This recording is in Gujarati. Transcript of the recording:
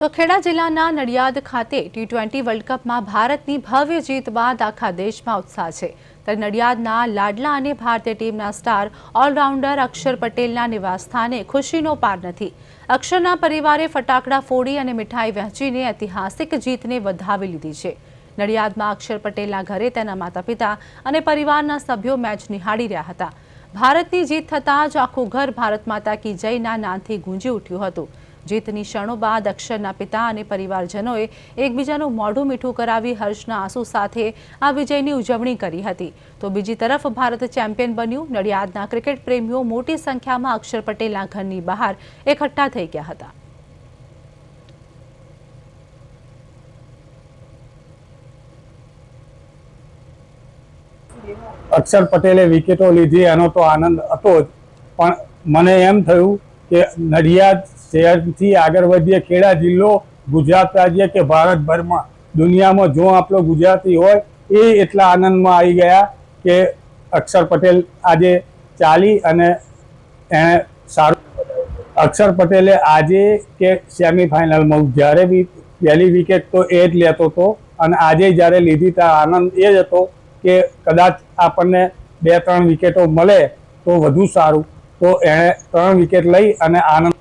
તો ખેડા જિલ્લાના નડિયાદ ખાતે ટી20 વર્લ્ડ કપમાં ભારતની ભવ્ય જીત બાદ આખા દેશમાં ઉત્સાહ છે। ત્યારે નડિયાદના લાડલા અને ભારતીય ટીમના સ્ટાર ઓલરાઉન્ડર અક્ષર પટેલના નિવાસસ્થાને ખુશીનો પાર નથી। અક્ષરના પરિવારે ફટાકડા ફોડી અને મીઠાઈ વહેંચીને ઐતિહાસિક જીતને વધાવી લીધી છે। નડિયાદમાં અક્ષર પટેલના ઘરે તેના માતા-પિતા અને પરિવારના સભ્યો મેચ નિહાળી રહ્યા હતા। ભારતની જીત થતાં જ આખું ઘર ભારત માતા કી જયના નાદથી ગૂંજી ઉઠ્યું હતું। જીતની ક્ષણો બાદ અક્ષરના પિતા અને પરિવારજનોએ એકબીજાનું મોઢું મીઠું કરાવી હર્ષના આંસુ સાથે આ વિજયની ઉજવણી કરી હતી। તો બીજી તરફ ભારત ચેમ્પિયન બન્યું। નડિયાદના ક્રિકેટ પ્રેમીઓ મોટી સંખ્યામાં અક્ષર પટેલના ઘરની બહાર એકઠા થઈ ગયા હતા। અક્ષર પટેલે વિકેટો લીધી એનો તો આનંદ હતો જ, પણ મને એમ થયું કે નડિયાદ શહેરથી આગળ વધીએ, ખેડા જિલ્લો, ગુજરાત રાજ્ય કે ભારતભરમાં દુનિયામાં જો આપણો ગુજરાતી હોય એ એટલા આનંદમાં આવી ગયા કે અક્ષર પટેલ આજે ચાલી અને એણે સારું। અક્ષર પટેલે આજે કે સેમિફાઇનલમાં જ્યારે બી પહેલી વિકેટ તો એ જ લેતો હતો અને આજે જ્યારે લીધી ત્યારે આનંદ એ જ હતો કે કદાચ આપણને 2-3 વિકેટો મળે તો વધુ સારું। તો એણે 3 વિકેટ લઈ અને આનંદ